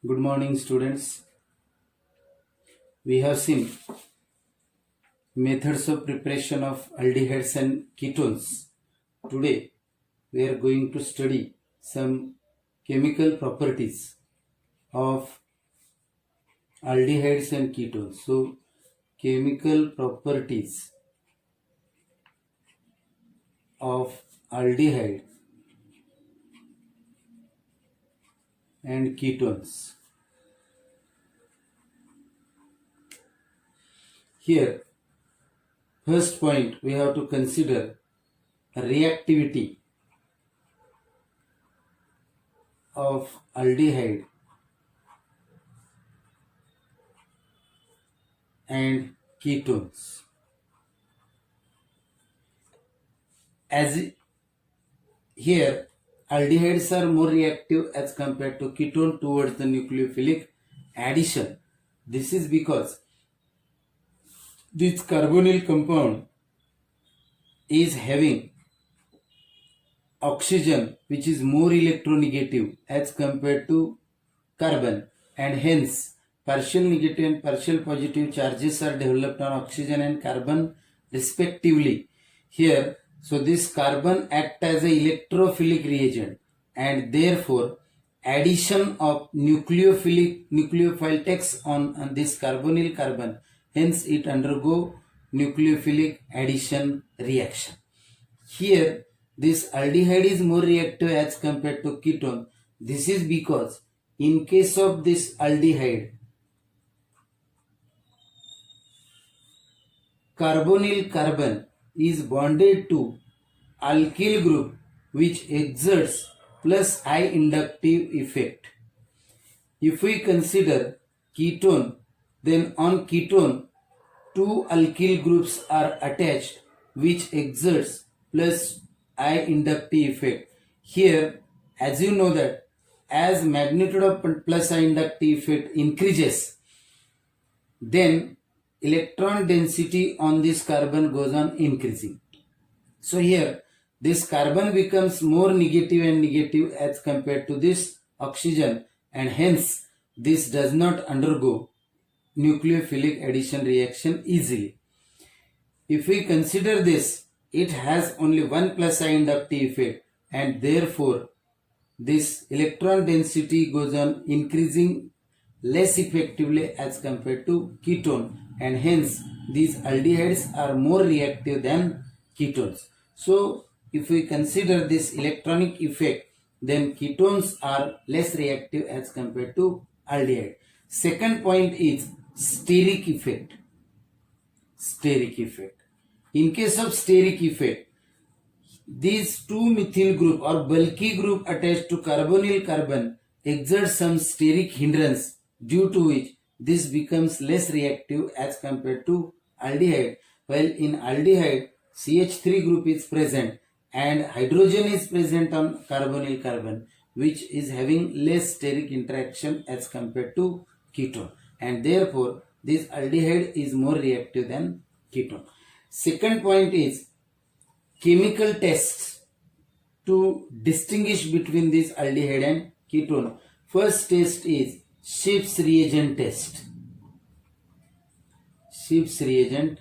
Good morning, students. We have seen methods of preparation of aldehydes and ketones. Today, we are going to study some chemical properties of aldehydes and ketones. So, chemical properties of aldehyde and ketones. Here, first point we have to consider reactivity of aldehyde and ketones. As here, aldehydes are more reactive as compared to ketone towards the nucleophilic addition. This is because this carbonyl compound is having oxygen which is more electronegative as compared to carbon, and hence partial negative and partial positive charges are developed on oxygen and carbon respectively. Here, so this carbon acts as a electrophilic reagent, and therefore addition of nucleophile takes on this carbonyl carbon, hence it undergo nucleophilic addition reaction. Here this aldehyde is more reactive as compared to ketone. This is because in case of this aldehyde, carbonyl carbon is bonded to alkyl group which exerts plus I inductive effect. If we consider ketone, then on ketone two alkyl groups are attached which exerts plus I inductive effect. Here, as you know that as magnitude of plus I inductive effect increases, then electron density on this carbon goes on increasing. So here this carbon becomes more negative and negative as compared to this oxygen, and hence this does not undergo nucleophilic addition reaction easily. If we consider this, it has only one plus I inductive effect, and therefore this electron density goes on increasing less effectively as compared to ketone, and hence these aldehydes are more reactive than ketones. So if we consider this electronic effect, then ketones are less reactive as compared to aldehyde. Second point is steric effect. Steric effect. In case of steric effect, these two methyl group or bulky group attached to carbonyl carbon exert some steric hindrance, due to which this becomes less reactive as compared to aldehyde. While in aldehyde, CH3 group is present and hydrogen is present on carbonyl carbon, which is having less steric interaction as compared to ketone, and therefore this aldehyde is more reactive than ketone. Second point is chemical tests to distinguish between this aldehyde and ketone. First test is Schiff's reagent test. Schiff's reagent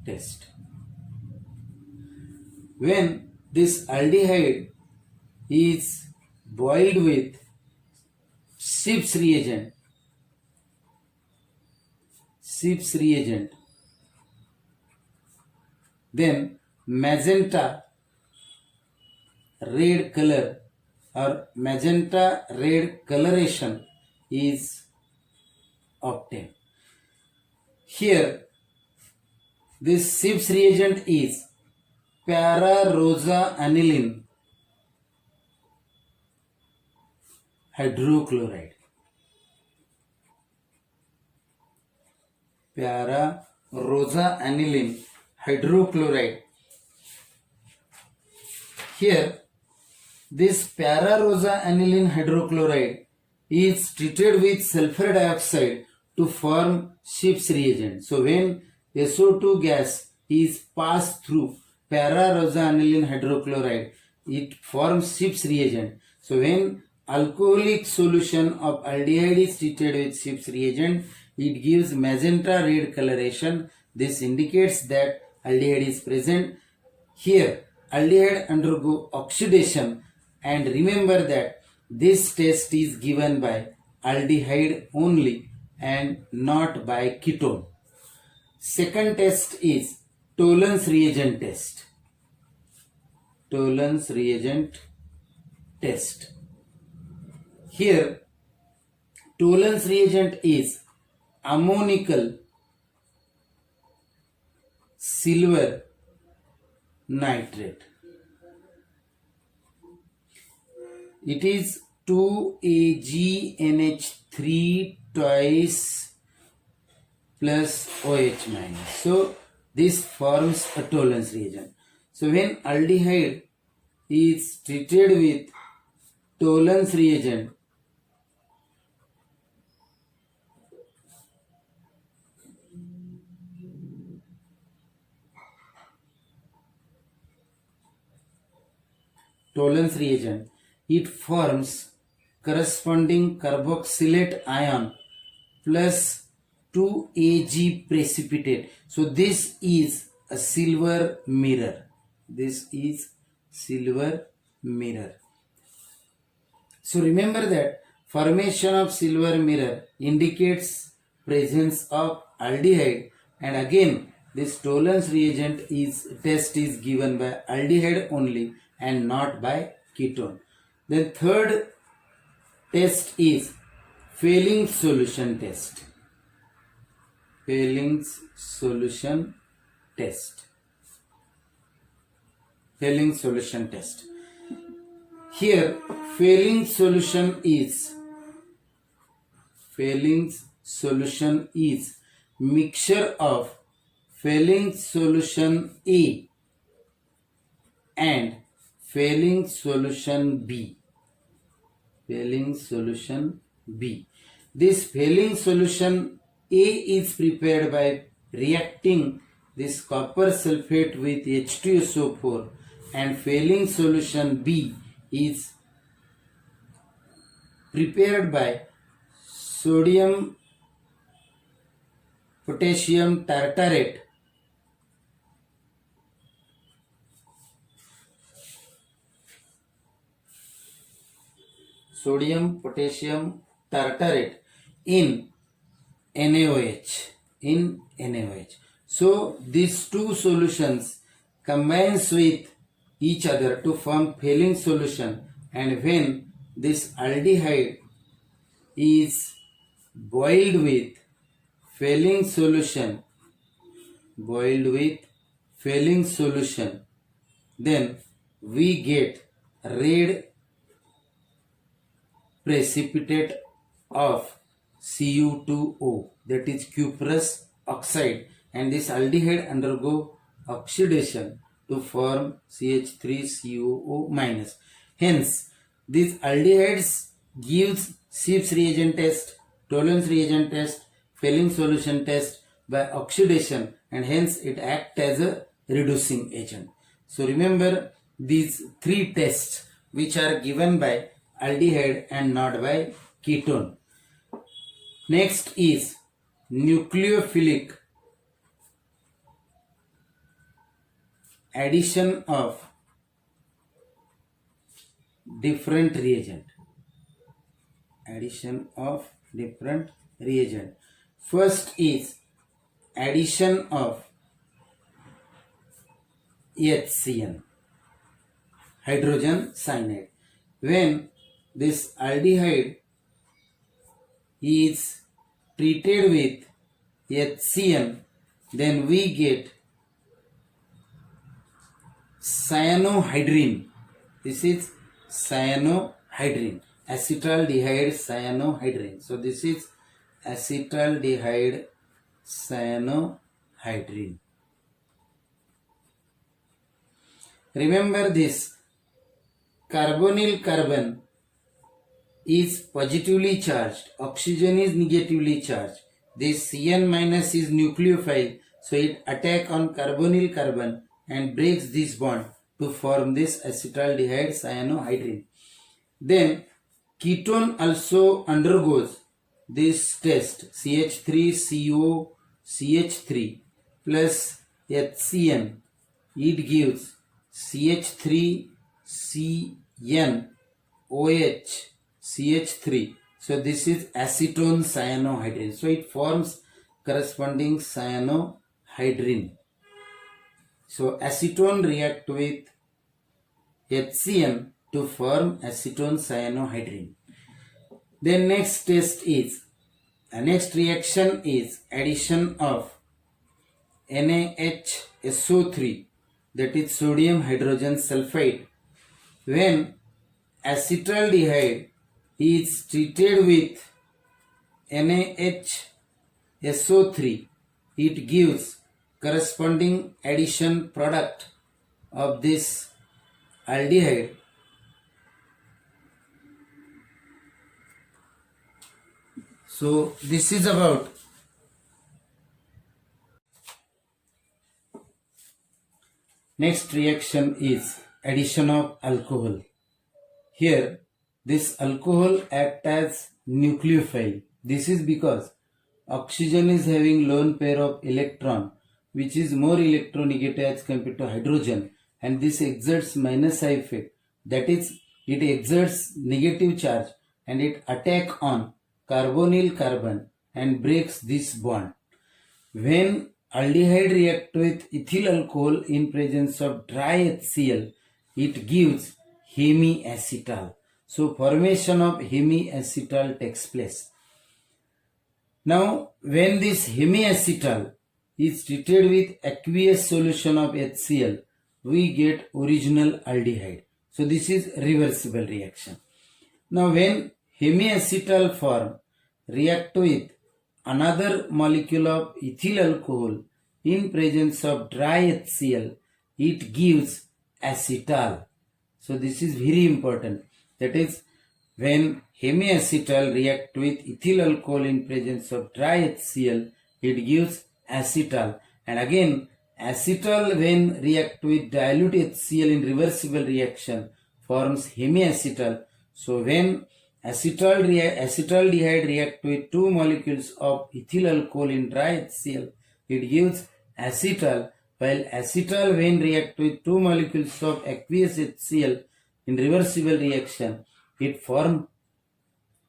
test. When this aldehyde is boiled with Schiff's reagent, then magenta red color or magenta red coloration is obtained. Here this Schiff's reagent is para-rosa aniline hydrochloride. Para-rosa aniline hydrochloride. Here this para-rosa aniline hydrochloride is treated with sulfur dioxide to form Schiff's reagent. So when SO2 gas is passed through para-rosa aniline hydrochloride, it forms Schiff's reagent. So when alcoholic solution of aldehyde is treated with Schiff's reagent, it gives magenta red coloration. This indicates that aldehyde is present. Here, aldehyde undergo oxidation, and remember that this test is given by aldehyde only and not by ketone. Second test is Tollens reagent test. Tollens reagent test. Here, Tollens reagent is ammonical silver nitrate. It is 2AgNH3 twice plus OH minus. So this forms a Tollens reagent. So when aldehyde is treated with Tollens reagent, it forms corresponding carboxylate ion plus 2Ag precipitate. So this is a silver mirror. This is silver mirror. So remember that formation of silver mirror indicates presence of aldehyde, and again this Tollens reagent test is given by aldehyde only and not by ketone. Then third test is Fehling's solution test. Fehling's solution test. Fehling's solution test. Here Fehling's solution is mixture of Fehling's solution A and Fehling's solution B. Fehling's solution B. This Fehling's solution A is prepared by reacting this copper sulfate with H2SO4, and Fehling's solution B is prepared by sodium potassium tartarate in NaOH. So these two solutions combines with each other to form Fehling's solution, and when this aldehyde is boiled with Fehling's solution, then we get red precipitate of Cu2O, that is cuprous oxide, and this aldehyde undergo oxidation to form CH3COO minus. Hence, these aldehydes gives Schiff's reagent test, Tollens reagent test, Fehling's solution test by oxidation, and hence it acts as a reducing agent. So remember these three tests which are given by aldehyde and not by ketone. Next is nucleophilic addition of different reagent. First is addition of HCN, hydrogen cyanide. When this aldehyde is treated with HCN, then we get cyanohydrin. This is cyanohydrin, acetaldehyde cyanohydrin. So this is acetaldehyde cyanohydrin. Remember this, carbonyl carbon is positively charged, oxygen is negatively charged. This Cn minus is nucleophile, so it attack on carbonyl carbon and breaks this bond to form this acetaldehyde cyanohydrin. Then ketone also undergoes this test, CH3CO CH3 plus HCN, it gives CH3CN OH CH3. So this is acetone cyanohydrin. So it forms corresponding cyanohydrin. So acetone react with HCN to form acetone cyanohydrin. Then next reaction is addition of NaHSO3, that is sodium hydrogen sulfide. When acetaldehyde is treated with NaHSO3, it gives corresponding addition product of this aldehyde. So this is about next reaction is addition of alcohol. Here this alcohol acts as nucleophile. This is because oxygen is having lone pair of electron which is more electronegative as compared to hydrogen, and this exerts minus I effect, that is it exerts negative charge and it attack on carbonyl carbon and breaks this bond. When aldehyde react with ethyl alcohol in presence of dry HCl, it gives hemiacetal. So formation of hemiacetal takes place. Now when this hemiacetal is treated with aqueous solution of HCl, we get original aldehyde. So this is reversible reaction. Now when hemiacetal form react with another molecule of ethyl alcohol in presence of dry HCl, it gives acetal. So this is very important. That is, when hemiacetal react with ethyl alcohol in presence of dry HCl, it gives acetal. And again, acetal when react with dilute HCl in reversible reaction forms hemiacetal. So when acetaldehyde react with two molecules of ethyl alcohol in dry HCl, it gives acetal, while acetal when react with two molecules of aqueous HCl in reversible reaction, it forms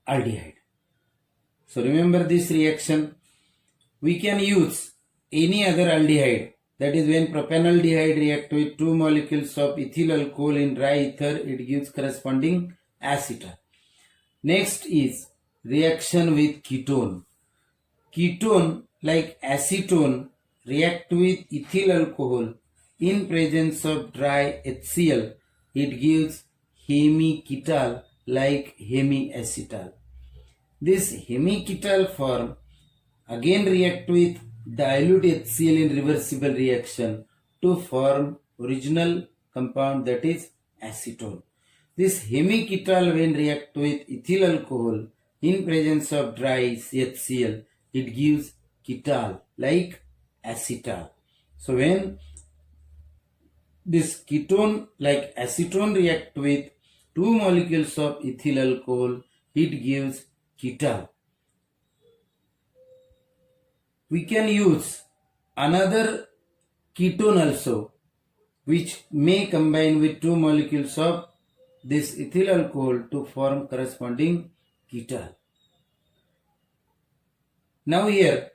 aldehyde. So remember this reaction. We can use any other aldehyde, that is when propanaldehyde react with two molecules of ethyl alcohol in dry ether, it gives corresponding acetal. Next is reaction with ketone. Ketone like acetone react with ethyl alcohol in presence of dry HCl, it gives hemiketal like hemiacetal. This hemiketal form again react with dilute HCl in reversible reaction to form original compound, that is acetone. This hemiketal when react with ethyl alcohol in presence of dry HCl, it gives ketal like acetal. So when this ketone like acetone react with two molecules of ethyl alcohol, it gives ketal. We can use another ketone also which may combine with two molecules of this ethyl alcohol to form corresponding ketal. Now here,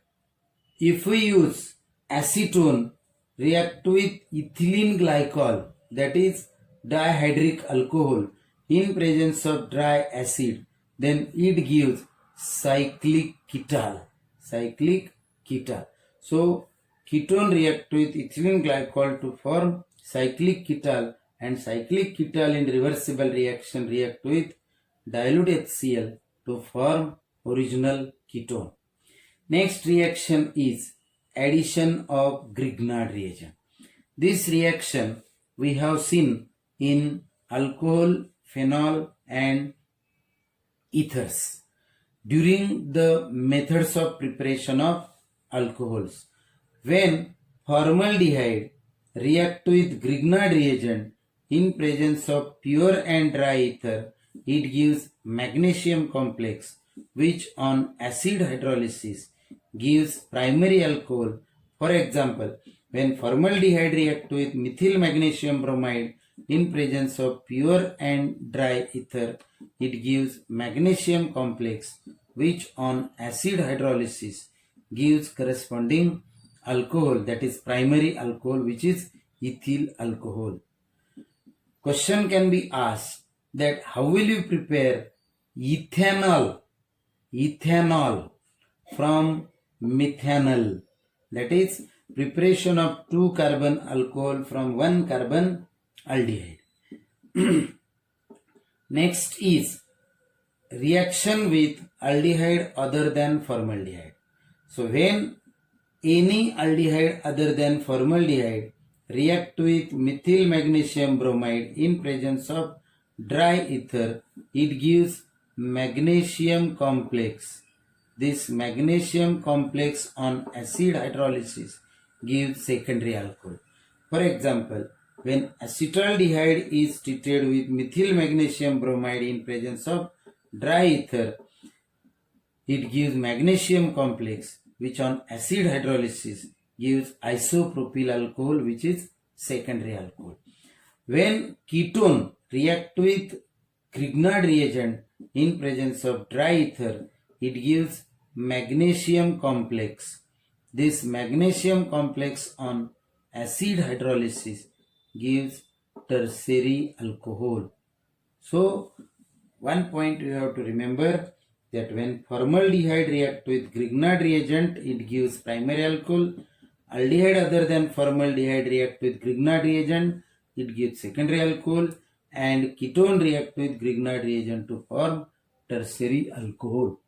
if we use acetone react with ethylene glycol, that is dihydric alcohol in presence of dry acid, then it gives cyclic ketal. Cyclic ketal. So ketone react with ethylene glycol to form cyclic ketal, and cyclic ketal in reversible reaction react with dilute HCl to form original ketone. Next reaction is addition of Grignard reagent. This reaction we have seen in alcohol, phenol and ethers during the methods of preparation of alcohols. When formaldehyde react with Grignard reagent in presence of pure and dry ether, it gives magnesium complex, which on acid hydrolysis gives primary alcohol. For example, when formaldehyde react with methyl magnesium bromide in presence of pure and dry ether, it gives magnesium complex, which on acid hydrolysis gives corresponding alcohol, that is primary alcohol, which is ethyl alcohol. Question can be asked that how will you prepare ethanol from methanol, that is preparation of 2 carbon alcohol from 1 carbon aldehyde. Next is reaction with aldehyde other than formaldehyde. So when any aldehyde other than formaldehyde react with methyl magnesium bromide in presence of dry ether, it gives magnesium complex. This magnesium complex on acid hydrolysis gives secondary alcohol. For example, when acetaldehyde is treated with methyl magnesium bromide in presence of dry ether, it gives magnesium complex, which on acid hydrolysis gives isopropyl alcohol, which is secondary alcohol. When ketone react with Grignard reagent in presence of dry ether, it gives magnesium complex. This magnesium complex on acid hydrolysis gives tertiary alcohol. So, one point you have to remember that when formaldehyde react with Grignard reagent, it gives primary alcohol. Aldehyde other than formaldehyde react with Grignard reagent, it gives secondary alcohol, and ketone react with Grignard reagent to form tertiary alcohol.